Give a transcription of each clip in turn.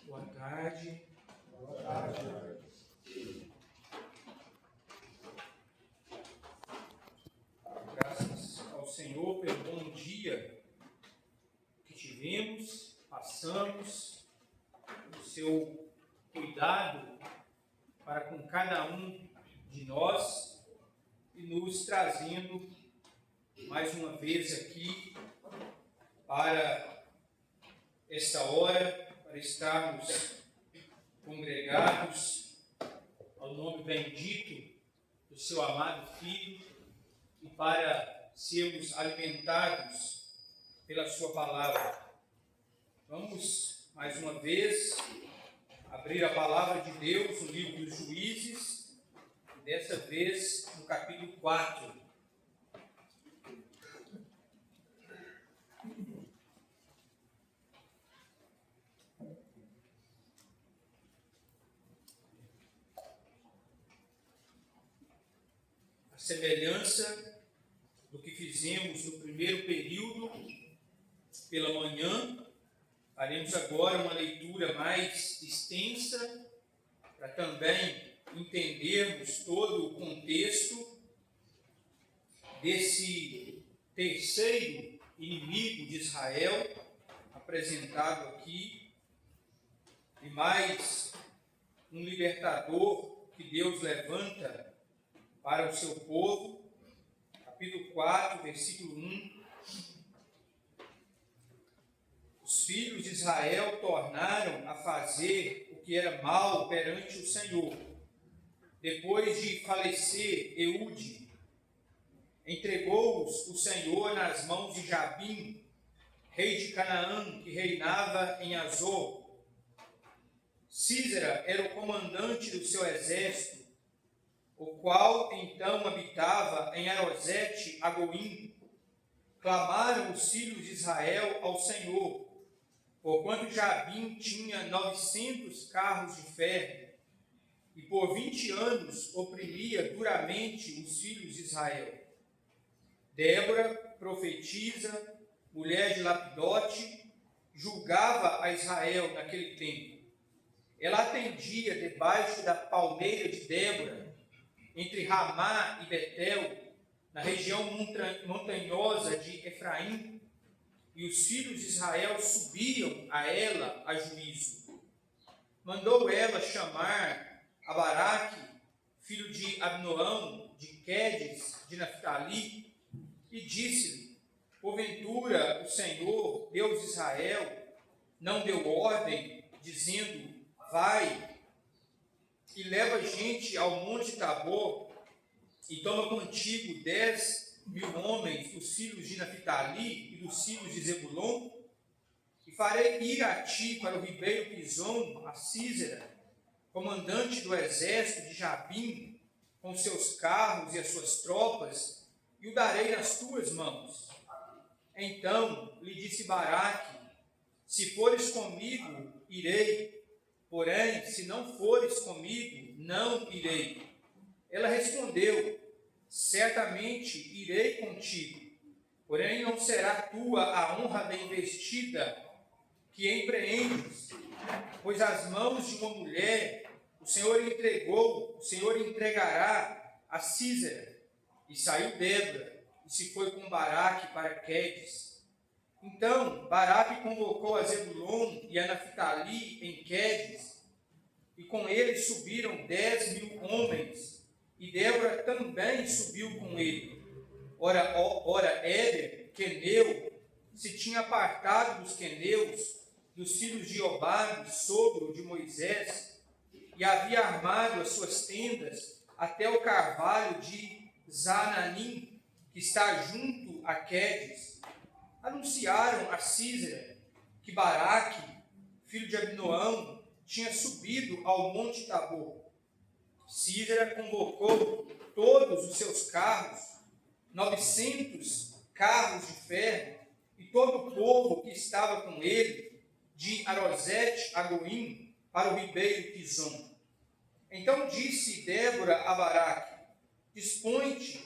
Boa tarde. Boa tarde. Graças ao Senhor pelo bom dia que tivemos, passamos, o seu cuidado para com cada um de nós e nos trazendo mais uma vez aqui para esta hora, para estarmos congregados ao nome bendito do seu amado Filho e para sermos alimentados pela sua palavra. Vamos, mais uma vez, abrir a palavra de Deus no livro dos Juízes, e dessa vez no capítulo 4. A semelhança do que fizemos no primeiro período, pela manhã, faremos agora uma leitura mais extensa, para também entendermos todo o contexto desse terceiro inimigo de Israel, apresentado aqui, e mais um libertador que Deus levanta para o seu povo. Capítulo 4, versículo 1. Os filhos de Israel tornaram a fazer o que era mal perante o Senhor. Depois de falecer Eude, entregou-os o Senhor nas mãos de Jabim, rei de Canaã, que reinava em Azor. Sísera era o comandante do seu exército, o qual então habitava em Arosete-Agoim. Clamaram os filhos de Israel ao Senhor, porquanto Jabim tinha 900 carros de ferro, e por 20 anos oprimia duramente os filhos de Israel. Débora, profetisa, mulher de Lapidote, julgava a Israel naquele tempo. Ela atendia debaixo da palmeira de Débora, entre Ramá e Betel, na região montanhosa de Efraim, e os filhos de Israel subiam a ela a juízo. Mandou ela chamar a Baraque, filho de Abinoão, de Quedes, de Naphtali, e disse-lhe: porventura o Senhor, Deus de Israel, não deu ordem, dizendo: vai e leva gente ao monte Tabor, e toma contigo 10.000 homens dos filhos de Naphtali e dos filhos de Zebulon, e farei ir a ti para o ribeiro Pison, a Sísera, comandante do exército de Jabim, com seus carros e as suas tropas, e o darei nas tuas mãos. Então lhe disse Baraque: se fores comigo, irei, porém, se não fores comigo, não irei. Ela respondeu: certamente irei contigo, porém não será tua a honra da investida que empreendes, pois as mãos de uma mulher o Senhor entregará a Sísera. E saiu Débora, e se foi com Baraque para Quedes. Então Baraque convocou a Zebulon e a Naphtali em Quedes, e com eles subiram 10.000 homens, e Débora também subiu com ele. Ora Éder, queneu, se tinha apartado dos queneus, dos filhos de Jobabe, sogro de Moisés, e havia armado as suas tendas até o carvalho de Zananim, que está junto a Quedes. Anunciaram a Sísera que Baraque, filho de Abinoão, tinha subido ao monte Tabor. Sísera convocou todos os seus carros, 900 carros de ferro, e todo o povo que estava com ele, de Arosete-Agoim, para o ribeiro Pison. Então disse Débora a Baraque: dispõe-te,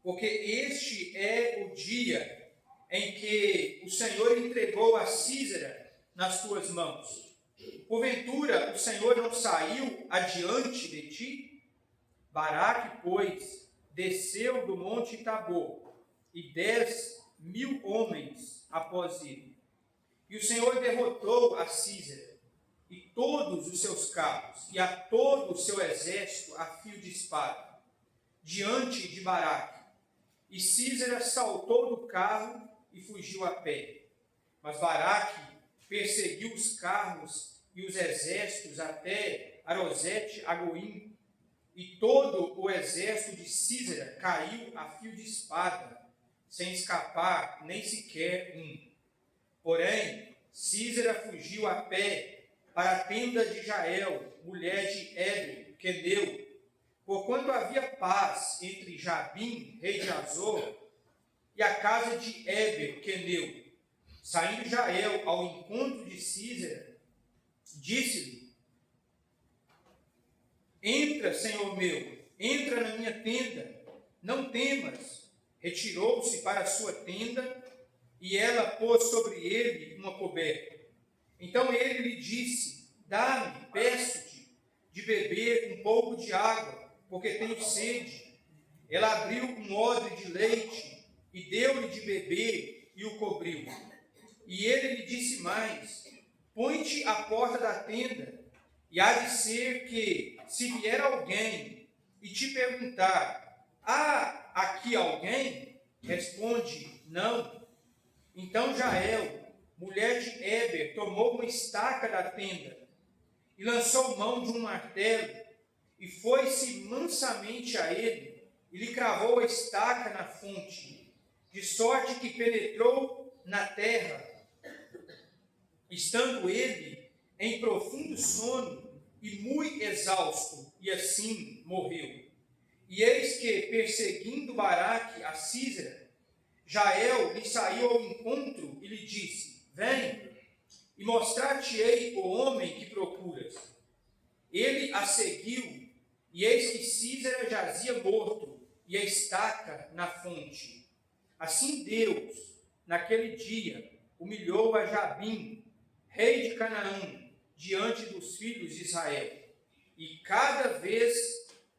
porque este é o dia em que o Senhor entregou a Sísera nas tuas mãos. porventura o Senhor não saiu adiante de ti? Baraque, pois, desceu do monte Tabor, e 10.000 homens após ele. E o Senhor derrotou a Císera, e todos os seus carros, e a todo o seu exército a fio de espada, diante de Baraque. E Císera saltou do carro e fugiu a pé. Mas Baraque perseguiu os carros e os exércitos até Arosete-Agoim, e todo o exército de Císera caiu a fio de espada, sem escapar nem sequer um. Porém, Císera fugiu a pé para a tenda de Jael, mulher de Éber, queneu, porquanto havia paz entre Jabim, rei de Azor, e a casa de Éber, queneu. Saindo Jael ao encontro de Císera, disse-lhe: entra, senhor meu, entra na minha tenda, não temas. Retirou-se para a sua tenda, e ela pôs sobre ele uma coberta. Então ele lhe disse: dá-me, peço-te, de beber um pouco de água, porque tenho sede. Ela abriu um odre de leite, e deu-lhe de beber, e o cobriu. E ele lhe disse mais: põe-te à porta da tenda, e há de ser que, se vier alguém e te perguntar: há aqui alguém? Responde: não. Então Jael, mulher de Éber, tomou uma estaca da tenda, e lançou mão de um martelo, e foi-se mansamente a ele, e lhe cravou a estaca na fonte, de sorte que penetrou na terra, estando ele em profundo sono e muito exausto, e assim morreu. E eis que, perseguindo Baraque a Císera, Jael lhe saiu ao encontro e lhe disse: vem, e mostrar-te-ei o homem que procuras. Ele a seguiu, e eis que Císera jazia morto, e a estaca na fonte. Assim Deus, naquele dia, humilhou a Jabim, rei de Canaã, diante dos filhos de Israel. E cada vez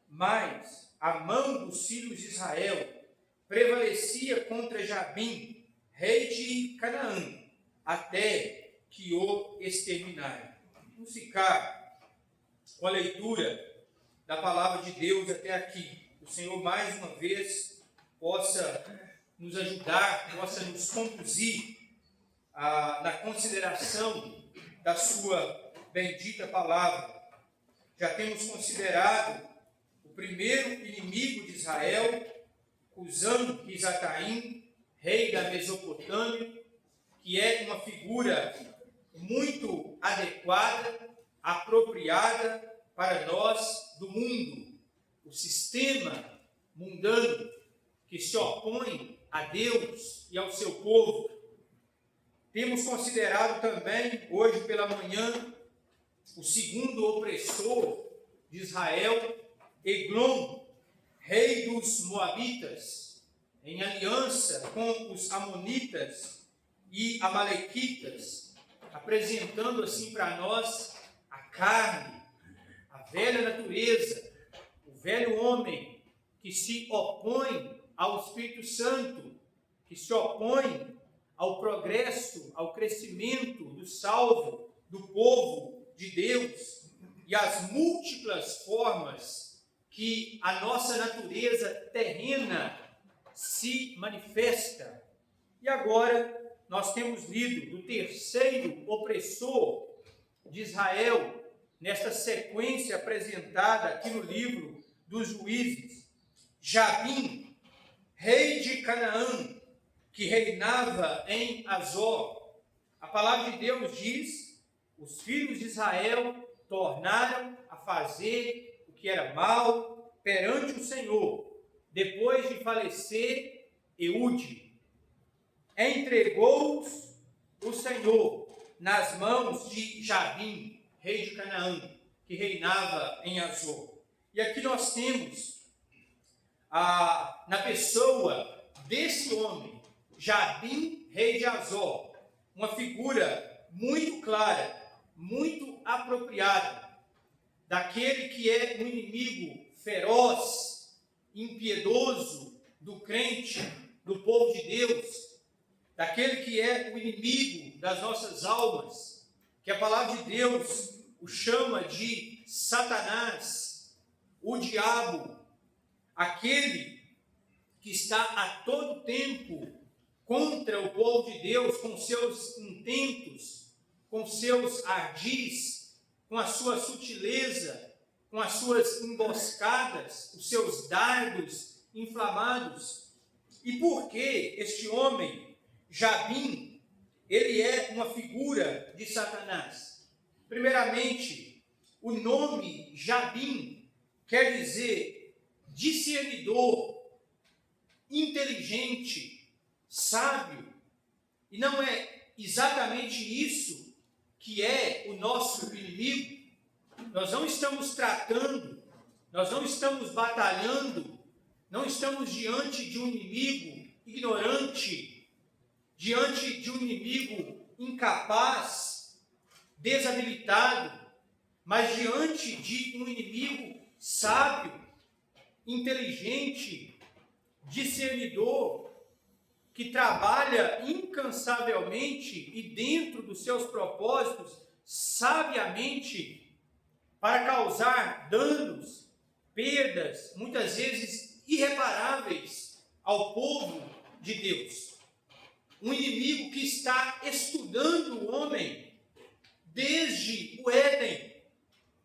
mais a mão dos filhos de Israel prevalecia contra Jabim, rei de Canaã, até que o exterminaram. Vamos ficar com a leitura da palavra de Deus até aqui. O Senhor mais uma vez possa nos ajudar, possa nos conduzir na consideração da sua bendita palavra. Já temos considerado o primeiro inimigo de Israel, Cusã-Risataim, rei da Mesopotâmia, que é uma figura muito adequada, apropriada para nós do mundo, o sistema mundano que se opõe a Deus e ao seu povo. Temos considerado também, hoje pela manhã, o segundo opressor de Israel, Eglon, rei dos Moabitas, em aliança com os Amonitas e Amalequitas, apresentando assim para nós a carne, a velha natureza, o velho homem que se opõe ao Espírito Santo, que se opõe ao progresso, ao crescimento do salvo, do povo de Deus, e as múltiplas formas que a nossa natureza terrena se manifesta. E agora nós temos lido do terceiro opressor de Israel, nesta sequência apresentada aqui no livro dos Juízes, Jabim, rei de Canaã, que reinava em Azor. A palavra de Deus diz: os filhos de Israel tornaram a fazer o que era mal perante o Senhor, depois de falecer Eude. Entregou-os o Senhor nas mãos de Jabim, rei de Canaã, que reinava em Azor. E aqui nós temos, na pessoa desse homem, Jabim, rei de Azor, uma figura muito clara muito apropriada daquele que é um inimigo feroz, impiedoso do crente, do povo de Deus, daquele que é o inimigo das nossas almas, que a palavra de Deus o chama de Satanás, o diabo, aquele que está a todo tempo contra o povo de Deus, com seus intentos, com seus ardis, com a sua sutileza, com as suas emboscadas, os seus dardos inflamados. E por que este homem, Jabim, ele é uma figura de Satanás? Primeiramente, o nome Jabim quer dizer discernidor, inteligente, sábio. E não é exatamente isso que é o nosso inimigo. Nós não estamos tratando, nós não estamos batalhando, não estamos diante de um inimigo ignorante, diante de um inimigo incapaz, desabilitado, mas diante de um inimigo sábio, inteligente, discernidor, que trabalha incansavelmente e dentro dos seus propósitos, sabiamente, para causar danos, perdas, muitas vezes irreparáveis ao povo de Deus. Um inimigo que está estudando o homem desde o Éden.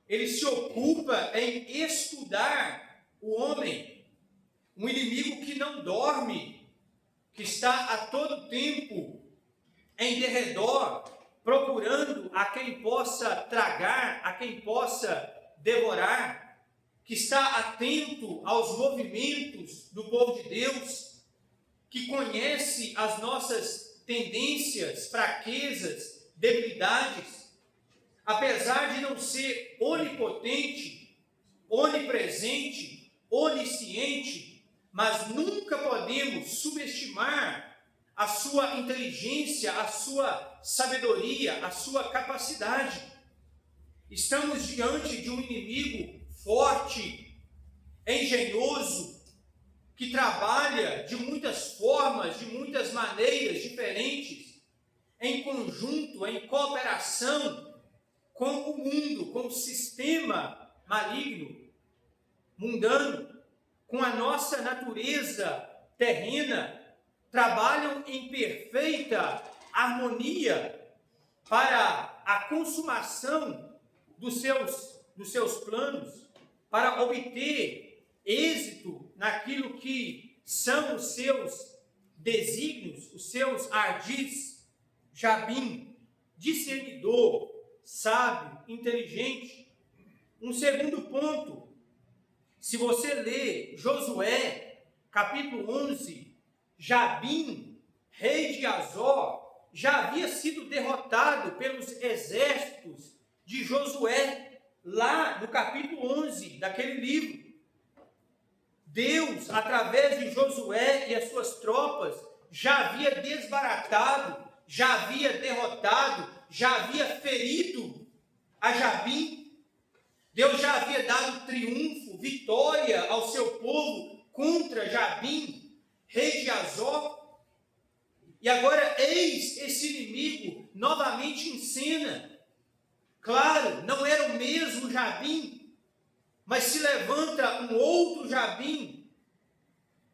Ele se ocupa em estudar o homem. Um inimigo que não dorme, que está a todo tempo em derredor, procurando a quem possa tragar, a quem possa devorar, que está atento aos movimentos do povo de Deus, que conhece as nossas tendências, fraquezas, debilidades, apesar de não ser onipotente, onipresente, onisciente, mas nunca podemos subestimar a sua inteligência, a sua sabedoria, a sua capacidade. Estamos diante de um inimigo forte, engenhoso, que trabalha de muitas formas, de muitas maneiras diferentes, em conjunto, em cooperação com o mundo, com o sistema maligno, mundano, com a nossa natureza terrena, trabalham em perfeita harmonia para a consumação dos seus planos, para obter êxito naquilo que são os seus desígnios, os seus ardis. Jabim, discernidor, sábio, inteligente. Um segundo ponto, se você ler Josué, capítulo 11, Jabim, rei de Azor, já havia sido derrotado pelos exércitos de Josué, lá no capítulo 11 daquele livro. Deus, através de Josué e as suas tropas, já havia desbaratado, já havia derrotado, já havia ferido a Jabim. Deus já havia dado triunfo, vitória ao seu povo contra Jabim, rei de Azor. E agora eis esse inimigo novamente em cena. Claro, não era o mesmo Jabim, mas se levanta um outro Jabim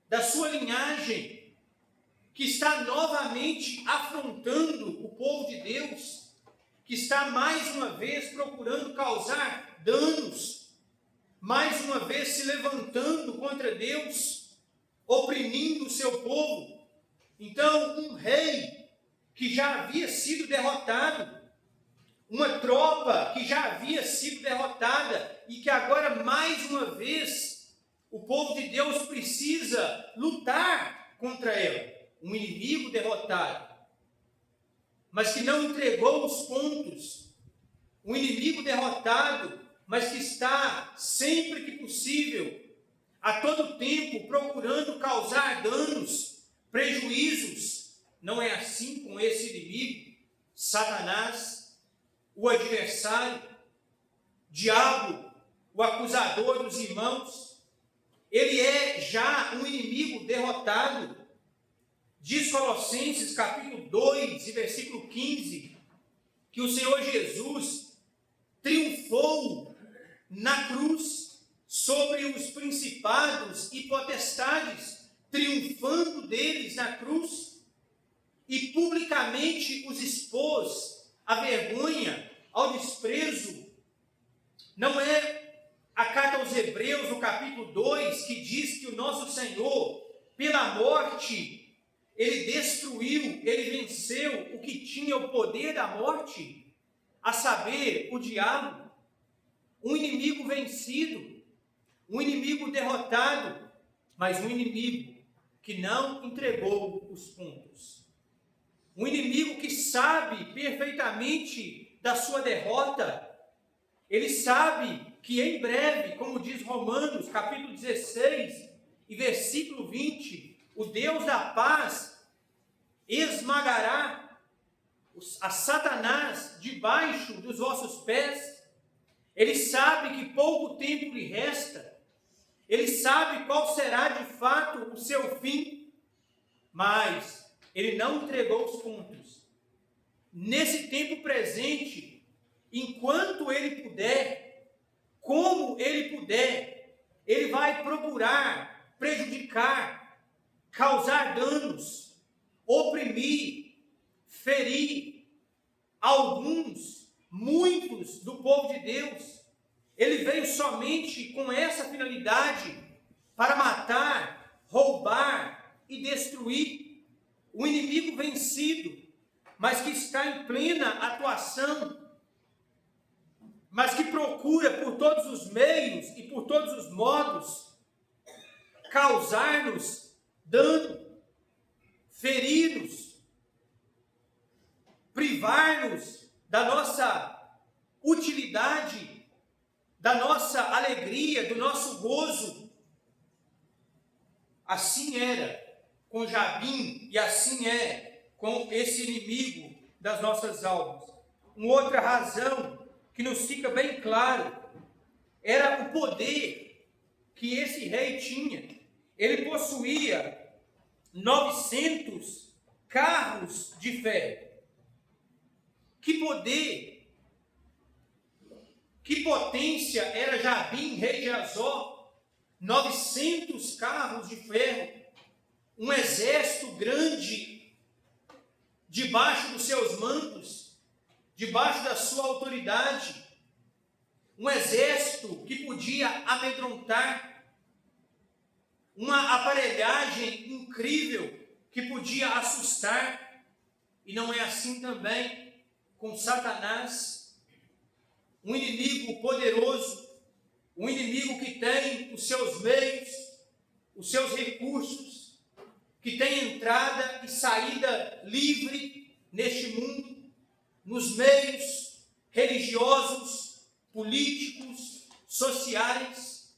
da sua linhagem, que está novamente afrontando o povo de Deus, que está mais uma vez procurando causar danos, mais uma vez se levantando contra Deus, oprimindo o seu povo. Então, um rei que já havia sido derrotado, uma tropa que já havia sido derrotada e que agora, mais uma vez, o povo de Deus precisa lutar contra ela. Um inimigo derrotado, mas que não entregou os pontos. Um inimigo derrotado, mas que está, sempre que possível, a todo tempo, procurando causar danos, prejuízos. Não é assim com esse inimigo, Satanás. o adversário, diabo, o acusador dos irmãos. Ele é já um inimigo derrotado. Diz Colossenses capítulo 2 e versículo 15, que o Senhor Jesus triunfou na cruz sobre os principados e potestades, triunfando deles na cruz, e publicamente os expôs à vergonha, ao desprezo. Não é a carta aos Hebreus, no capítulo 2, que diz que o nosso Senhor, pela morte, ele destruiu, ele venceu o que tinha o poder da morte, a saber, o diabo, um inimigo vencido, um inimigo derrotado, mas um inimigo que não entregou os pontos. Um inimigo que sabe perfeitamente da sua derrota. Ele sabe que em breve, como diz Romanos, capítulo 16 e versículo 20, o Deus da paz esmagará a Satanás debaixo dos vossos pés. Ele sabe que pouco tempo lhe resta. Ele sabe qual será de fato o seu fim, mas ele não entregou os pontos. Nesse tempo presente, enquanto ele puder, como ele puder, ele vai procurar prejudicar, causar danos, oprimir, ferir alguns, muitos do povo de Deus. Ele veio somente com essa finalidade, para matar, roubar e destruir. O inimigo vencido, mas que está em plena atuação, mas que procura por todos os meios e por todos os modos causar-nos dano, ferir-nos, privar-nos da nossa utilidade, da nossa alegria, do nosso gozo. Assim era com Jabim e assim é com esse inimigo das nossas almas. Uma outra razão que nos fica bem claro era o poder que esse rei tinha. Ele possuía 900 carros de ferro. Que poder, que potência era Jabim, rei de Azor? 900 carros de ferro, um exército grande debaixo dos seus mantos, debaixo da sua autoridade, um exército que podia amedrontar, uma aparelhagem incrível que podia assustar. E não é assim também com Satanás, um inimigo poderoso, um inimigo que tem os seus meios, os seus recursos, que tem entrada e saída livre neste mundo, nos meios religiosos, políticos, sociais,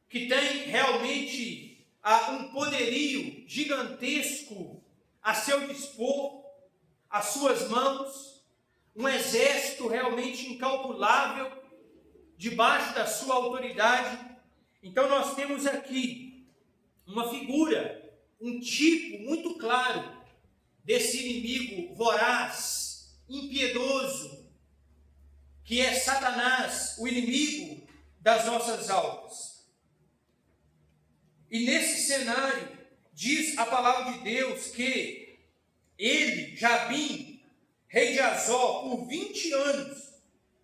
que tem realmente um poderio gigantesco a seu dispor, às suas mãos, um exército realmente incalculável debaixo da sua autoridade. Então nós temos aqui uma figura, um tipo muito claro desse inimigo voraz, impiedoso, que é Satanás, o inimigo das nossas almas. E nesse cenário, diz a palavra de Deus que ele, Jabim, rei de Azor, por 20 anos,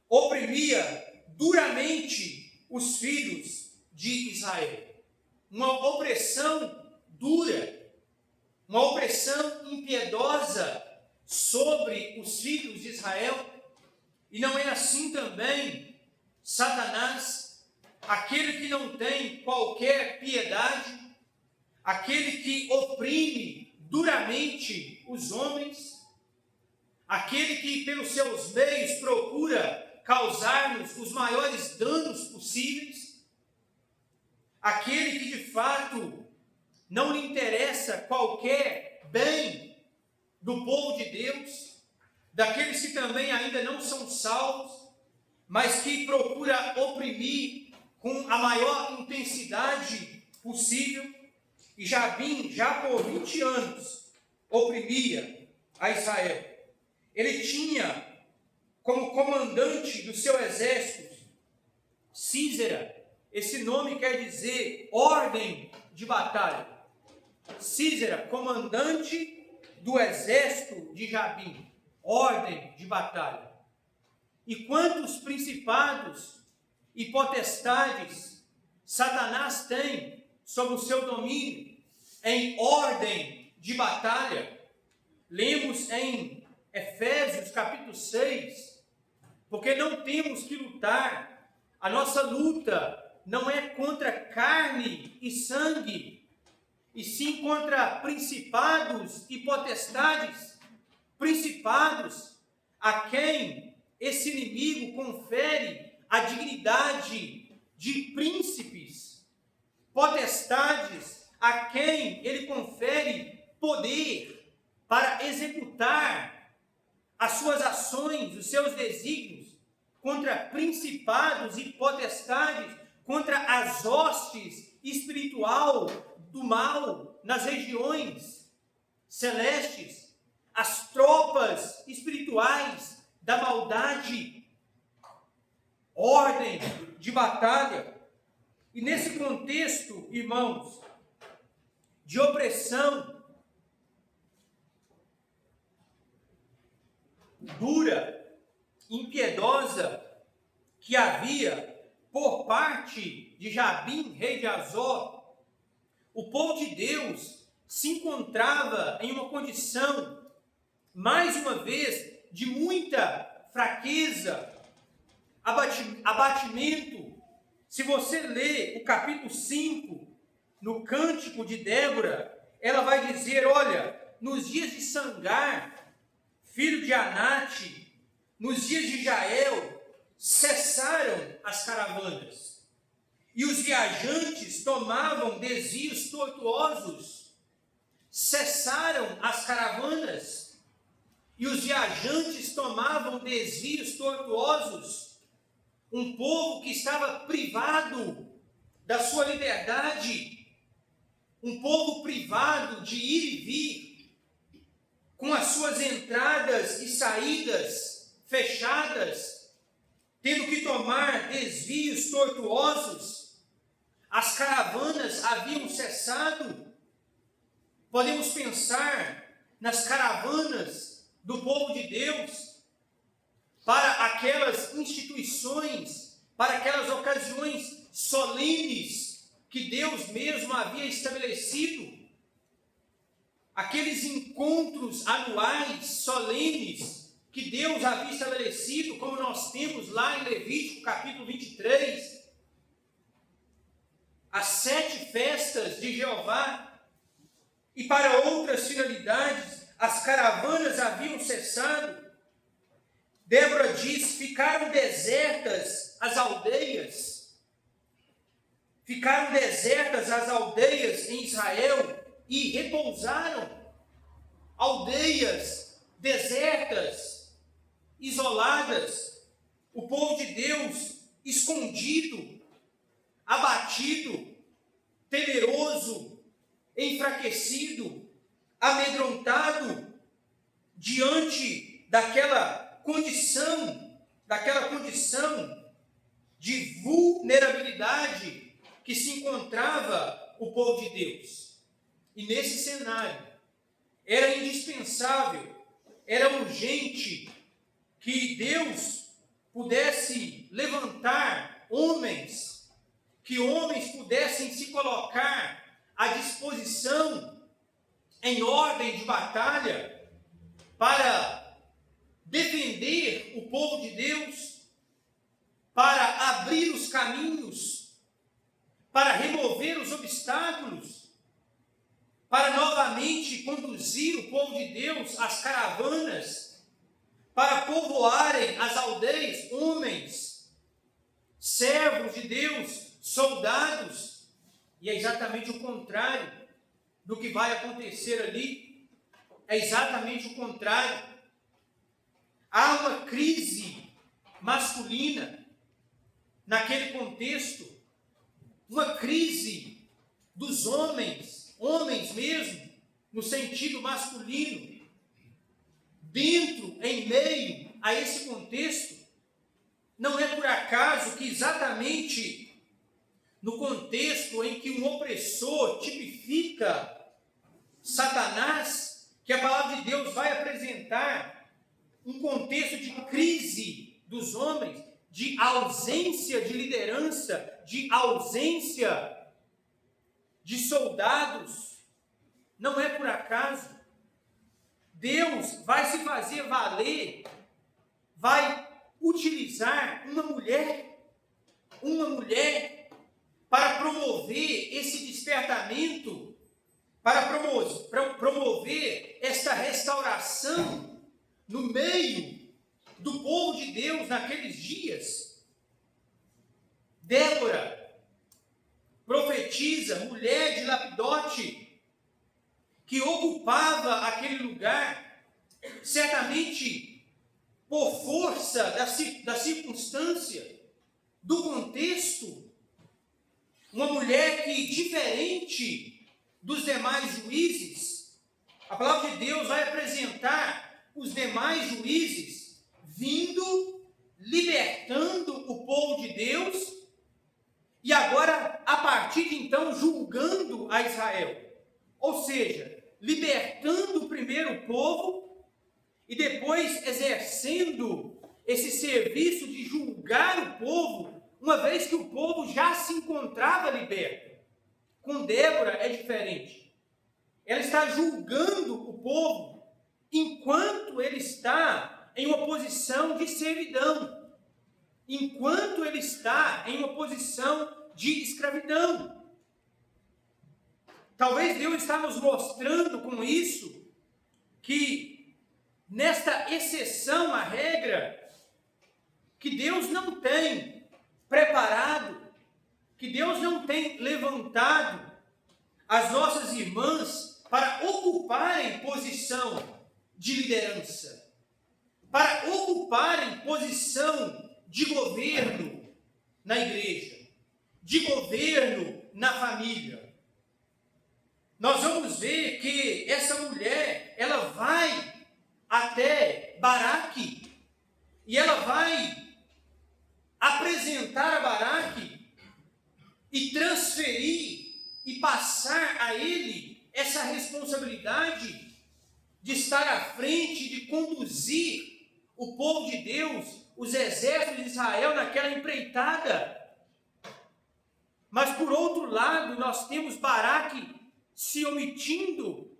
oprimia duramente os filhos de Israel. Uma opressão dura, uma opressão impiedosa sobre os filhos de Israel. E não é assim também Satanás, aquele que não tem qualquer piedade, aquele que oprime duramente os homens, aquele que pelos seus meios procura causar-nos os maiores danos possíveis, aquele que de fato não lhe interessa qualquer bem do povo de Deus, daqueles que também ainda não são salvos, mas que procura oprimir com a maior intensidade possível. E Jabim, já por 20 anos, oprimia a Israel. Ele tinha como comandante do seu exército Sísera. Esse nome quer dizer ordem de batalha. Sísera, comandante do exército de Jabim, ordem de batalha. E quantos principados e potestades Satanás tem sob o seu domínio em ordem de batalha? Lemos em Efésios capítulo 6, porque não temos que lutar, a nossa luta não é contra carne e sangue, e sim contra principados e potestades, principados a quem esse inimigo confere a dignidade de príncipes, potestades a quem ele confere poder para executar as suas ações, os seus desígnios, contra principados e potestades, contra as hostes espiritual do mal nas regiões celestes, as tropas espirituais da maldade, ordem de batalha. E nesse contexto, irmãos, de opressão dura, impiedosa, que havia por parte de Jabim, rei de Azor, o povo de Deus se encontrava em uma condição, mais uma vez, de muita fraqueza, abatimento. Se você ler o capítulo 5, no Cântico de Débora, ela vai dizer, olha, nos dias de Sangar, filho de Anate, nos dias de Jael, cessaram as caravanas, e os viajantes tomavam desvios tortuosos. Cessaram as caravanas, e os viajantes tomavam desvios tortuosos. Um povo que estava privado da sua liberdade, um povo privado de ir e vir, com as suas entradas e saídas fechadas, tendo que tomar desvios tortuosos. As caravanas haviam cessado. Podemos pensar nas caravanas do povo de Deus para aquelas instituições, para aquelas ocasiões solenes que Deus mesmo havia estabelecido, aqueles encontros anuais solenes que Deus havia estabelecido, como nós temos lá em Levítico capítulo 23, as 7 festas de Jeová. E para outras finalidades, as caravanas haviam cessado. Débora diz, ficaram desertas as aldeias. Ficaram desertas as aldeias em Israel e repousaram. Aldeias desertas, isoladas. O povo de Deus escondido, abatido, temeroso, enfraquecido, amedrontado, diante daquela condição de vulnerabilidade que se encontrava o povo de Deus. E nesse cenário, era indispensável, era urgente que Deus pudesse levantar homens, que homens pudessem se colocar à disposição em ordem de batalha para defender o povo de Deus, para abrir os caminhos, para remover os obstáculos, para novamente conduzir o povo de Deus às caravanas, para povoarem as aldeias, homens, servos de Deus, soldados. E é exatamente o contrário do que vai acontecer ali. É exatamente o contrário. há uma crise masculina naquele contexto, uma crise dos homens mesmo, no sentido masculino, em meio a esse contexto. Não é por acaso que exatamente no contexto em que um opressor tipifica Satanás, que a palavra de Deus vai apresentar um contexto de crise dos homens, de ausência de liderança, de ausência de soldados. Não é por acaso. Deus vai se fazer valer, vai utilizar uma mulher para promover esse despertamento, para promover esta restauração no meio do povo de Deus naqueles dias. Débora, profetisa, mulher de Lapidote, que ocupava aquele lugar, certamente por força da circunstância, do contexto, uma mulher que, diferente dos demais juízes, a palavra de Deus vai apresentar os demais juízes vindo, libertando o povo de Deus, e agora, a partir de então, julgando a Israel. Ou seja, libertando primeiro o povo e depois exercendo esse serviço de julgar o povo, uma vez que o povo já se encontrava liberto. Com Débora é diferente. Ela está julgando o povo enquanto ele está em uma posição de servidão, enquanto ele está em uma posição de escravidão. Talvez Deus está nos mostrando com isso que nesta exceção à regra, que Deus não tem preparado, que Deus não tem levantado as nossas irmãs para ocuparem posição de liderança, para ocuparem posição de governo na igreja, de governo na família. Nós vamos ver que essa mulher, ela vai até Baraque, e ela vai apresentar a Baraque e transferir e passar a ele essa responsabilidade de estar à frente, de conduzir o povo de Deus, os exércitos de Israel naquela empreitada. Mas por outro lado, nós temos Baraque se omitindo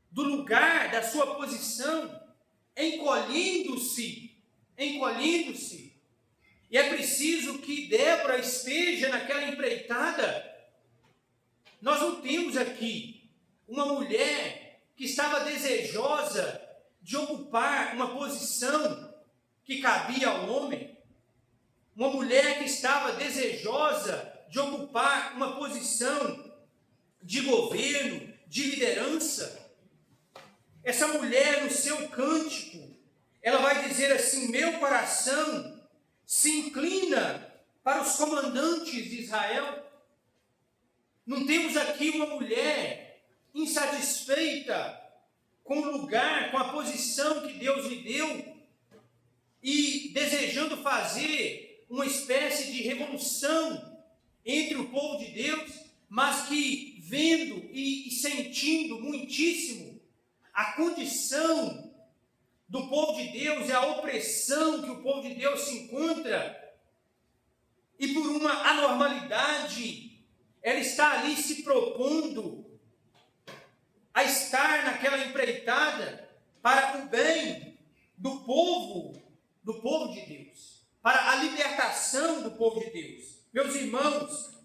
do lugar, da sua posição, encolhendo-se. E é preciso que Débora esteja naquela empreitada. Nós não temos aqui uma mulher que estava desejosa de ocupar uma posição que cabia ao homem, uma mulher que estava desejosa de ocupar uma posição de governo, de liderança. Essa mulher, no seu cântico, ela vai dizer assim: meu coração se inclina para os comandantes de Israel. Não temos aqui uma mulher insatisfeita com o lugar, com a posição que Deus lhe deu e desejando fazer uma espécie de revolução entre o povo de Deus, mas que vendo e sentindo muitíssimo a condição do povo de Deus, é a opressão que o povo de Deus se encontra, e por uma anormalidade, ela está ali se propondo a estar naquela empreitada para o bem do povo de Deus, para a libertação do povo de Deus. Meus irmãos,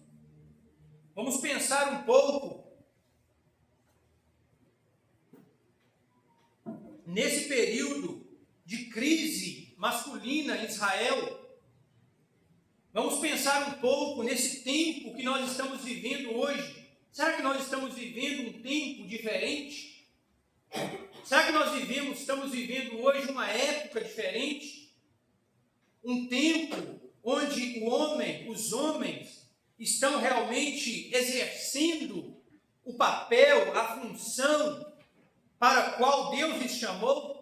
vamos pensar um pouco nesse período de crise masculina em Israel. Vamos pensar um pouco nesse tempo que nós estamos vivendo hoje. Será que nós estamos vivendo um tempo diferente? Será que nós estamos vivendo hoje uma época diferente? Um tempo onde os homens estão realmente exercendo o papel, a função para a qual Deus lhes chamou?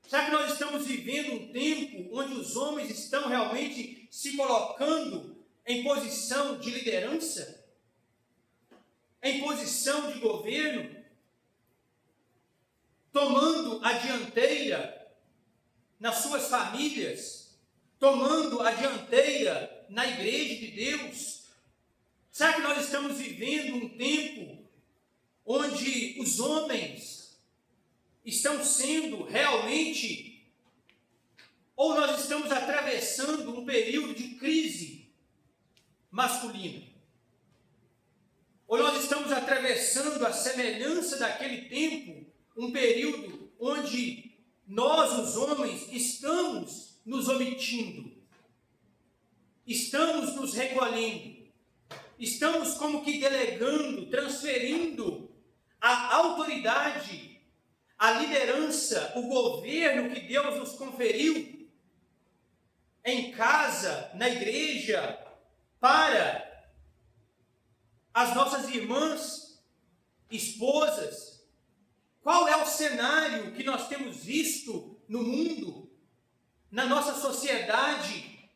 Será que nós estamos vivendo um tempo onde os homens estão realmente se colocando em posição de liderança? Em posição de governo? Tomando a dianteira nas suas famílias? Tomando a dianteira na igreja de Deus? Será que nós estamos vivendo um tempo onde os homens estão sendo realmente, ou nós estamos atravessando um período de crise masculina? Ou nós estamos atravessando a semelhança daquele tempo, um período onde nós, os homens, estamos nos omitindo, estamos nos recolhendo, estamos como que delegando, transferindo a autoridade, a liderança, o governo que Deus nos conferiu em casa, na igreja, para as nossas irmãs, esposas. Qual é o cenário que nós temos visto no mundo, na nossa sociedade?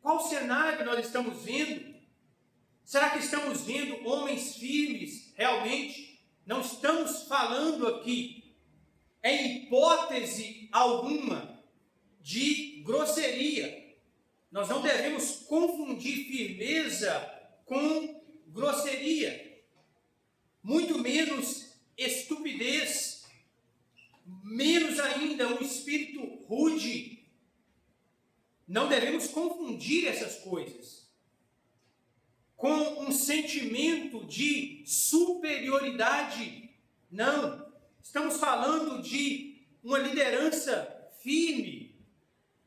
Qual cenário nós estamos vendo? Será que estamos vendo homens firmes realmente? Não estamos falando aqui, em hipótese alguma, de grosseria. Nós não devemos confundir firmeza com grosseria, muito menos estupidez, menos ainda um espírito rude. Não devemos confundir essas coisas com um sentimento de superioridade. Não. Estamos falando de uma liderança firme.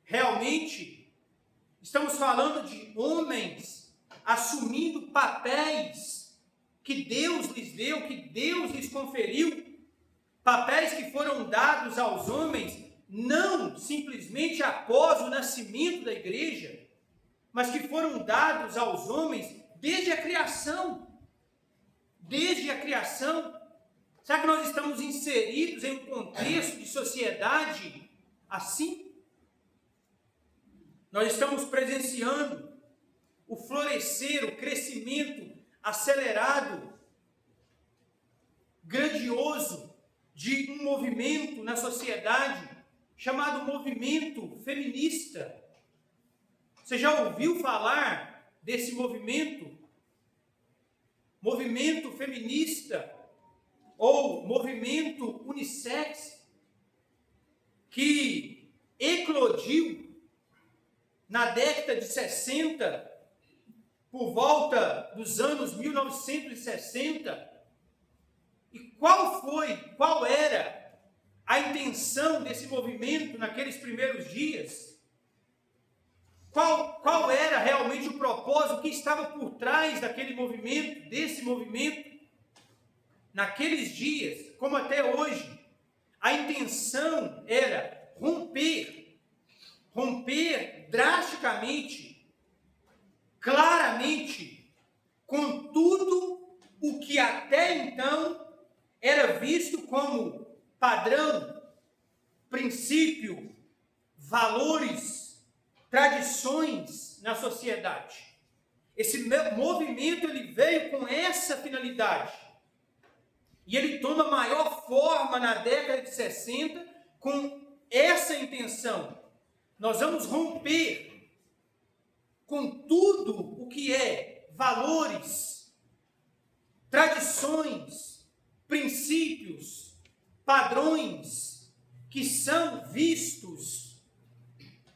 Realmente, estamos falando de homens assumindo papéis que Deus lhes deu, que Deus lhes conferiu, papéis que foram dados aos homens não simplesmente após o nascimento da igreja, mas que foram dados aos homens desde a criação. Desde a criação. Será que nós estamos inseridos em um contexto de sociedade assim? Nós estamos presenciando o florescer, o crescimento acelerado, grandioso, de um movimento na sociedade chamado movimento feminista. Você já ouviu falar desse movimento? Movimento feminista ou movimento unissex, que eclodiu na década de 60, por volta dos anos 1960. E qual era a intenção desse movimento naqueles primeiros dias? Qual era realmente o propósito, o que estava por trás daquele movimento, desse movimento? Naqueles dias, como até hoje, a intenção era romper drasticamente, claramente, com tudo o que até então era visto como padrão, princípio, valores, tradições na sociedade. Esse movimento ele veio com essa finalidade. E ele toma maior forma na década de 60 com essa intenção. Nós vamos romper com tudo o que é valores, tradições, princípios, padrões que são vistos,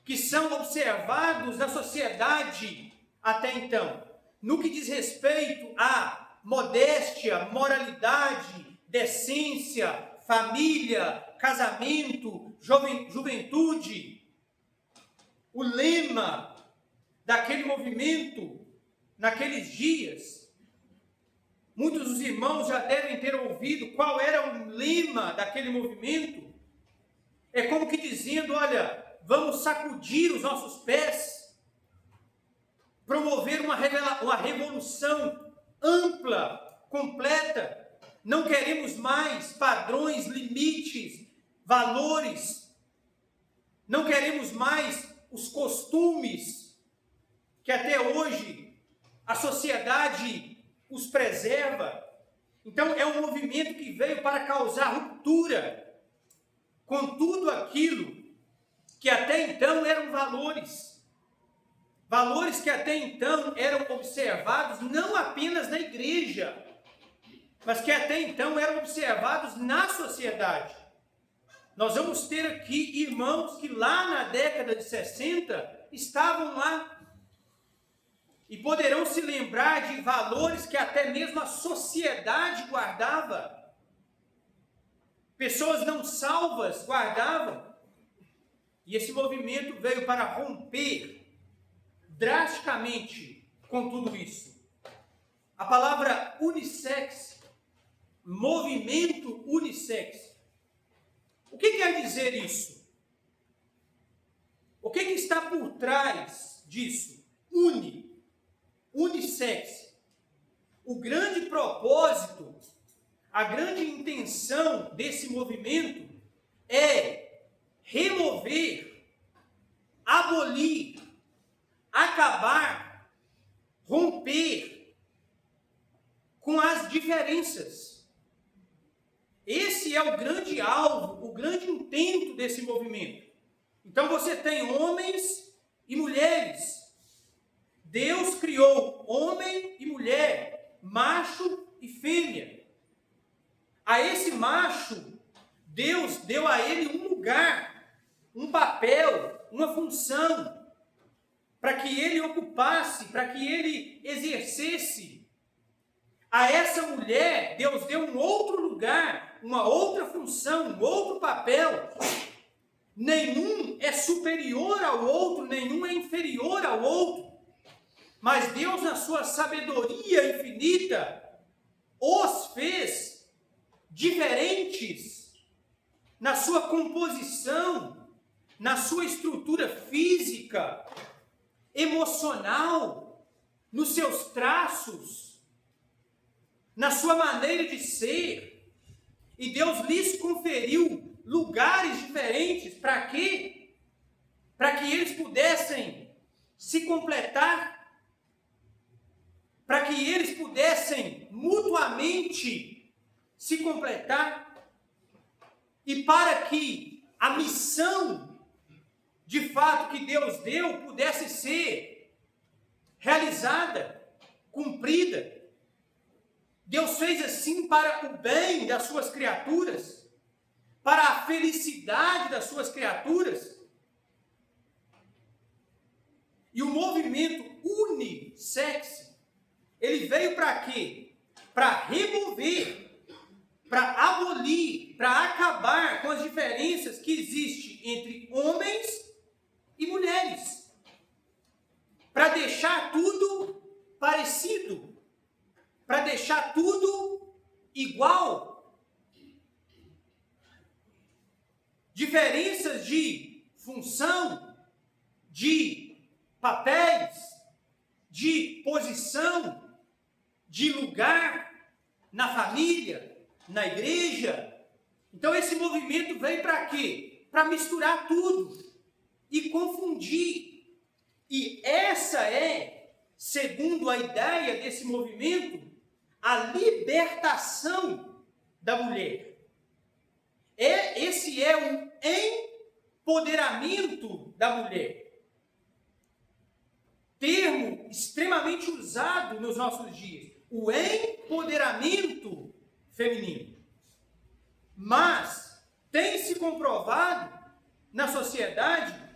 que são observados na sociedade até então. No que diz respeito a modéstia, moralidade, decência, família, casamento, juventude. O lema daquele movimento, naqueles dias, muitos dos irmãos já devem ter ouvido qual era o lema daquele movimento. É como que dizendo, olha, vamos sacudir os nossos pés, promover uma revolução ampla, completa. Não queremos mais padrões, limites, valores. Não queremos mais os costumes que até hoje a sociedade os preserva. Então é um movimento que veio para causar ruptura com tudo aquilo que até então eram valores. Valores que até então eram observados não apenas na igreja, mas que até então eram observados na sociedade. Nós vamos ter aqui irmãos que lá na década de 60 estavam lá e poderão se lembrar de valores que até mesmo a sociedade guardava. Pessoas não salvas guardavam. E esse movimento veio para romper drasticamente com tudo isso. A palavra unissex, movimento unissex. O que quer dizer isso? O que está por trás disso? Unissex. O grande propósito, a grande intenção desse movimento é remover, abolir, acabar, romper com as diferenças. Esse é o grande alvo, o grande intento desse movimento. Então você tem homens e mulheres. Deus criou homem e mulher, macho e fêmea. A esse macho, Deus deu a ele um lugar, um papel, uma função, para que ele ocupasse, para que ele exercesse. A essa mulher, Deus deu um outro lugar, uma outra função, um outro papel. Nenhum é superior ao outro, nenhum é inferior ao outro. Mas Deus, na sua sabedoria infinita, os fez diferentes na sua composição, na sua estrutura física, emocional, nos seus traços, na sua maneira de ser. E Deus lhes conferiu lugares diferentes. Para quê? Para que eles pudessem se completar, para que eles pudessem mutuamente se completar e para que a missão, de fato, que Deus deu pudesse ser realizada, cumprida. Deus fez assim para o bem das suas criaturas, para a felicidade das suas criaturas. E o movimento unissex, ele veio para quê? Para remover, para abolir, para acabar com as diferenças que existem entre homens e mulheres. Para deixar tudo parecido, para deixar tudo igual. Diferenças de função, de papéis, de posição, de lugar na família, na igreja. Então esse movimento veio para quê? Para misturar tudo e confundir. E essa é, segundo a ideia desse movimento, a libertação da mulher. Esse é o empoderamento da mulher. Termo extremamente usado nos nossos dias. O empoderamento feminino. Mas tem se comprovado na sociedade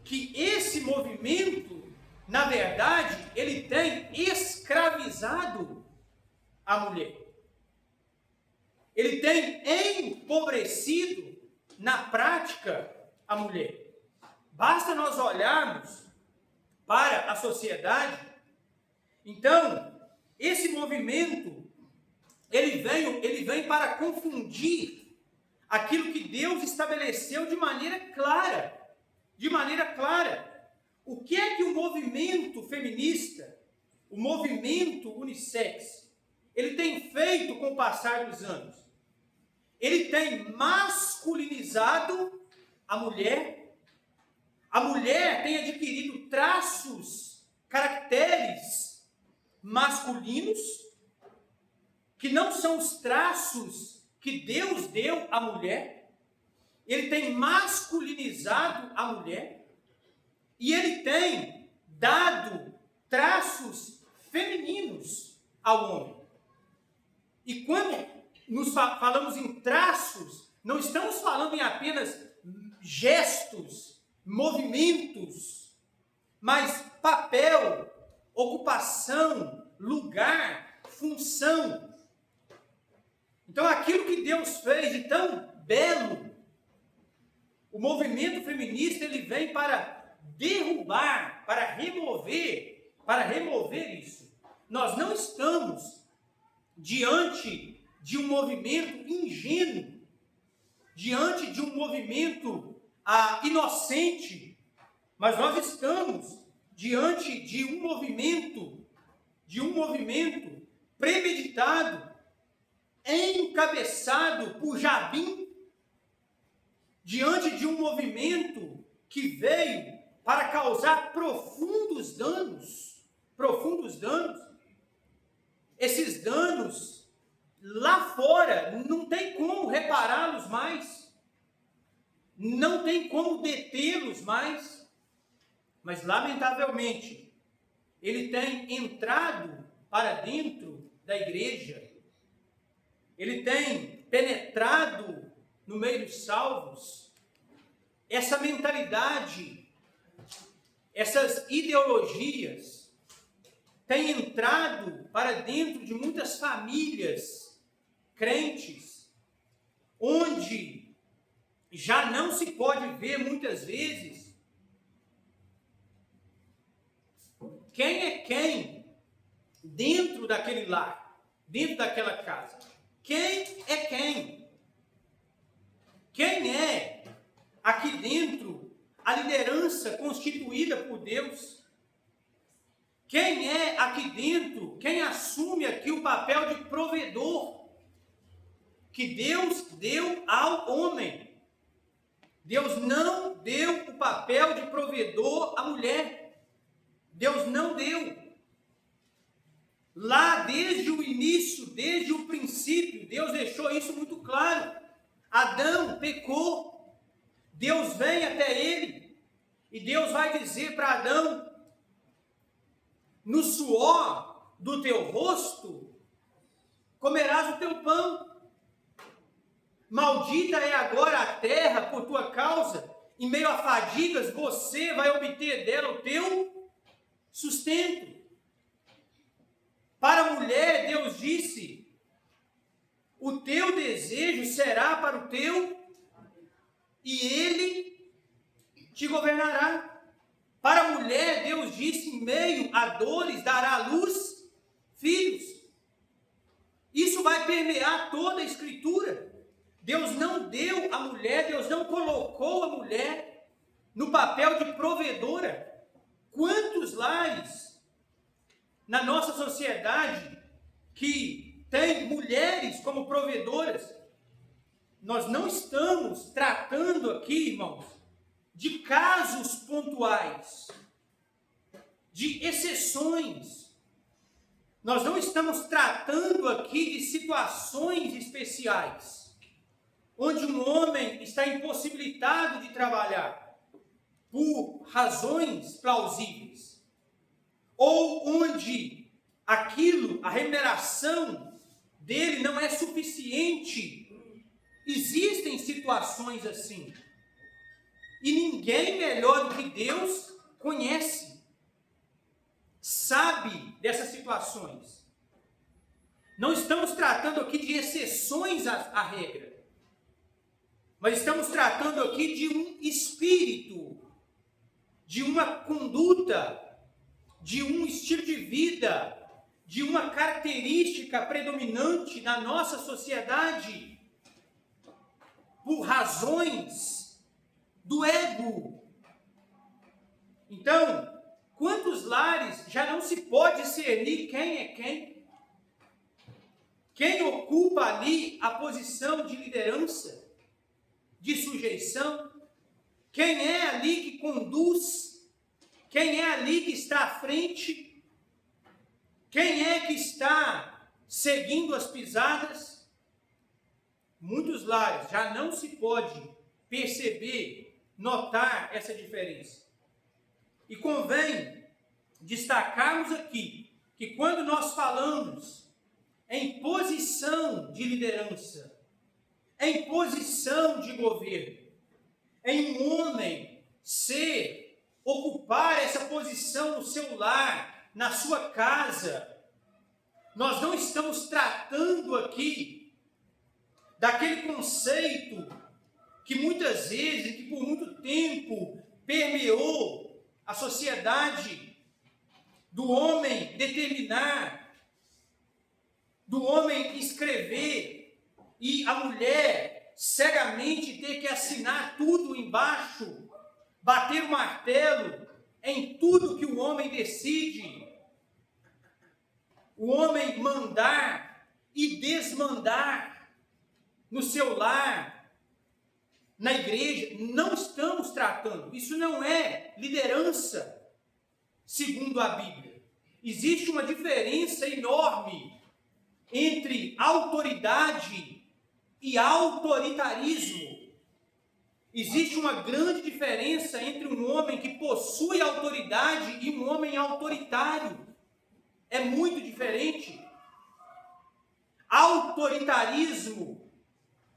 que esse movimento, na verdade, ele tem escravizado a mulher. Ele tem empobrecido, na prática, a mulher. Basta nós olharmos para a sociedade. Então, esse movimento ele vem para confundir aquilo que Deus estabeleceu de maneira clara. De maneira clara. O que é que o movimento feminista, o movimento unissex, ele tem feito com o passar dos anos? Ele tem masculinizado a mulher. A mulher tem adquirido traços, caracteres masculinos, que não são os traços que Deus deu à mulher. Ele tem masculinizado a mulher e ele tem dado traços femininos ao homem. E quando falamos em traços, não estamos falando em apenas gestos, movimentos, mas papel, ocupação, lugar, função. Então, aquilo que Deus fez de tão belo, o movimento feminista, ele vem para derrubar, para remover isso. Nós não estamos diante de um movimento ingênuo, diante de um movimento inocente, mas nós estamos diante de um movimento premeditado, encabeçado por Jabim, diante de um movimento que veio para causar profundos danos. Esses danos lá fora não tem como repará-los mais, não tem como detê-los mais, mas lamentavelmente ele tem entrado para dentro da igreja, ele tem penetrado no meio dos salvos. Essa mentalidade, essas ideologias têm entrado para dentro de muitas famílias crentes, onde já não se pode ver muitas vezes quem é quem dentro daquele lar, dentro daquela casa. Quem é quem? Quem é aqui dentro a liderança constituída por Deus? Quem é aqui dentro, quem assume aqui o papel de provedor que Deus deu ao homem? Deus não deu o papel de provedor à mulher. Deus não deu. Lá desde o início, desde o princípio, Deus deixou isso muito claro. Adão pecou. Deus vem até ele e Deus vai dizer para Adão: no suor do teu rosto comerás o teu pão. Maldita é agora a terra por tua causa, em meio a fadigas você vai obter dela o teu sustento. Para a mulher, Deus disse: o teu desejo será para o teu, e ele te governará. Para a mulher, Deus disse: em meio a dores dará à luz filhos. Isso vai permear toda a Escritura. Deus não deu à mulher, Deus não colocou a mulher no papel de provedora. Quantos lares na nossa sociedade que tem mulheres como provedoras? Nós não estamos tratando aqui, irmãos, de casos pontuais, de exceções. Nós não estamos tratando aqui de situações especiais, onde um homem está impossibilitado de trabalhar por razões plausíveis, ou onde a remuneração dele não é suficiente. Existem situações assim. E ninguém melhor do que Deus conhece, sabe dessas situações. Não estamos tratando aqui de exceções à regra, mas estamos tratando aqui de um espírito, de uma conduta, de um estilo de vida, de uma característica predominante na nossa sociedade por razões do ego. Então, quantos lares já não se pode discernir quem é quem? Quem ocupa ali a posição de liderança, de sujeição? Quem é ali que conduz? Quem é ali que está à frente? Quem é que está seguindo as pisadas? Muitos lares já não se pode perceber, notar essa diferença. E convém destacarmos aqui que quando nós falamos em posição de liderança, em posição de governo, em um homem ocupar essa posição no seu lar, na sua casa, nós não estamos tratando aqui daquele conceito que muitas vezes, que por muito tempo permeou a sociedade, do homem determinar, do homem escrever e a mulher cegamente ter que assinar tudo embaixo, bater o martelo em tudo que o homem decide, o homem mandar e desmandar no seu lar, na igreja. Não estamos tratando, isso não é liderança segundo a Bíblia. Existe uma diferença enorme entre autoridade e autoritarismo. Existe uma grande diferença entre um homem que possui autoridade e um homem autoritário. É muito diferente. Autoritarismo,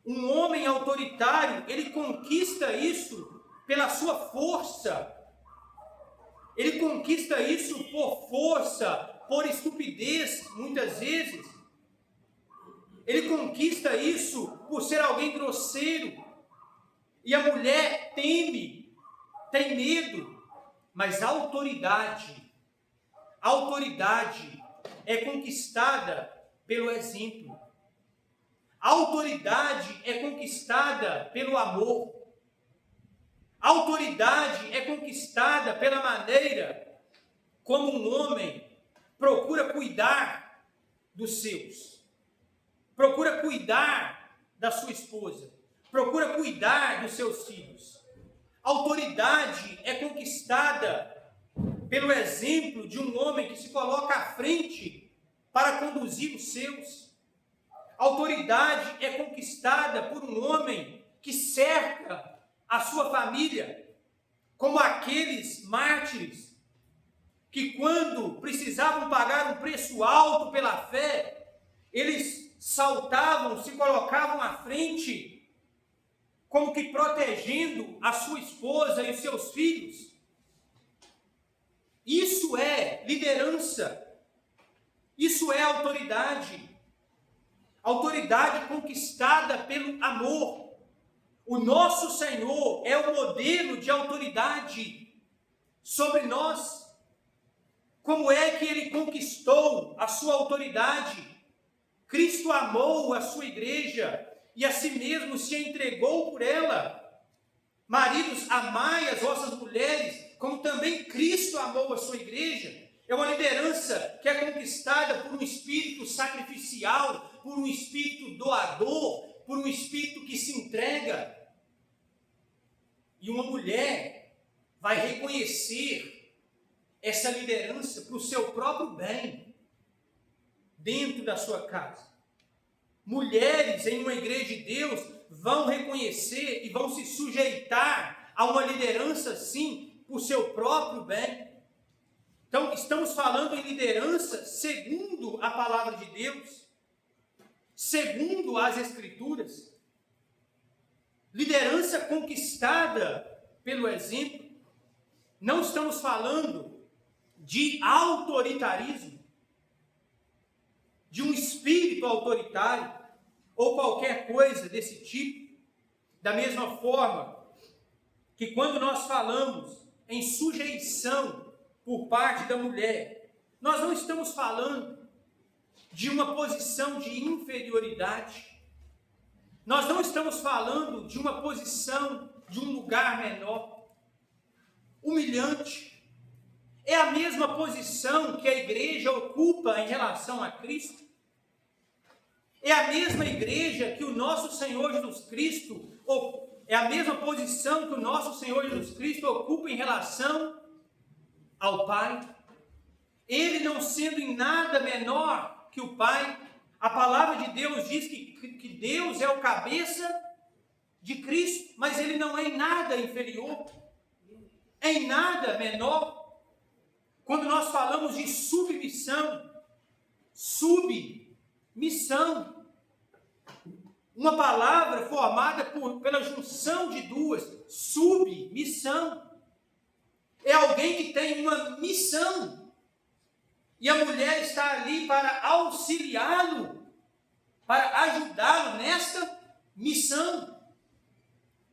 um homem autoritário, ele conquista isso pela sua força. Ele conquista isso por força, por estupidez, muitas vezes. Ele conquista isso por ser alguém grosseiro. E a mulher teme, tem medo, mas a autoridade é conquistada pelo exemplo. A autoridade é conquistada pelo amor. A autoridade é conquistada pela maneira como um homem procura cuidar dos seus, procura cuidar da sua esposa, procura cuidar dos seus filhos. A autoridade é conquistada pelo exemplo de um homem que se coloca à frente para conduzir os seus. A autoridade é conquistada por um homem que cerca a sua família, como aqueles mártires que, quando precisavam pagar um preço alto pela fé, eles saltavam, se colocavam à frente, como que protegendo a sua esposa e os seus filhos. Isso é liderança. Isso é autoridade. Autoridade conquistada pelo amor. O nosso Senhor é o modelo de autoridade sobre nós. Como é que Ele conquistou a sua autoridade? Cristo amou a sua igreja e a si mesmo se entregou por ela. Maridos, amai as vossas mulheres, como também Cristo amou a sua igreja. É uma liderança que é conquistada por um espírito sacrificial, por um espírito doador, por um espírito que se entrega. E uma mulher vai reconhecer essa liderança para o seu próprio bem, dentro da sua casa. Mulheres em uma igreja de Deus vão reconhecer e vão se sujeitar a uma liderança, sim, por seu próprio bem. Então, estamos falando em liderança segundo a palavra de Deus, segundo as Escrituras. Liderança conquistada pelo exemplo. Não estamos falando de autoritarismo, de um espírito autoritário, ou qualquer coisa desse tipo. Da mesma forma que quando nós falamos em sujeição por parte da mulher, nós não estamos falando de uma posição de inferioridade. Nós não estamos falando de uma posição, de um lugar menor, humilhante. É a mesma posição que a igreja ocupa em relação a Cristo. É a mesma igreja que o nosso Senhor Jesus Cristo, é a mesma posição que o nosso Senhor Jesus Cristo ocupa em relação ao Pai. Ele não sendo em nada menor que o Pai, a palavra de Deus diz que Deus é o cabeça de Cristo, mas ele não é em nada inferior, é em nada menor. Quando nós falamos de submissão, uma palavra formada pela junção de duas, submissão. É alguém que tem uma missão. E a mulher está ali para auxiliá-lo, para ajudá-lo nesta missão.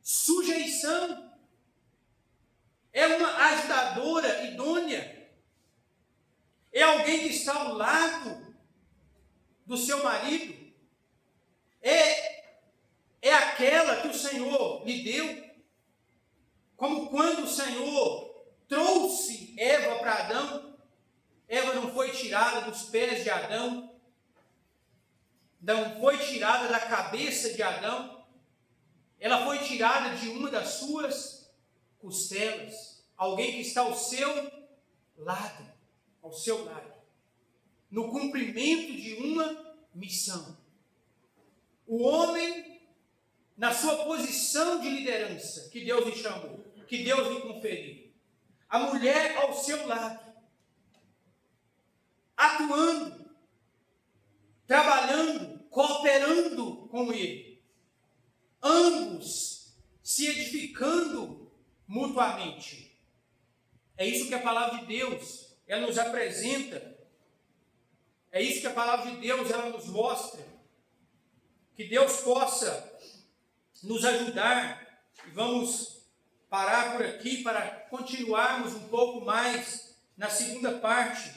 Sujeição. É uma ajudadora idônea. É alguém que está ao lado do seu marido. É aquela que o Senhor lhe deu. Como quando o Senhor trouxe Eva para Adão. Eva não foi tirada dos pés de Adão. Não foi tirada da cabeça de Adão. Ela foi tirada de uma das suas costelas. Alguém que está ao seu lado. Ao seu lado, no cumprimento de uma missão. O homem, na sua posição de liderança, que Deus lhe chamou, que Deus lhe conferiu. A mulher ao seu lado, atuando, trabalhando, cooperando com ele. Ambos se edificando mutuamente. É isso que a palavra de Deus ela nos apresenta, é isso que a palavra de Deus ela nos mostra, que Deus possa nos ajudar, e vamos parar por aqui para continuarmos um pouco mais na segunda parte,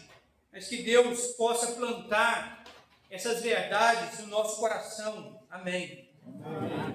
mas que Deus possa plantar essas verdades no nosso coração, amém. Amém.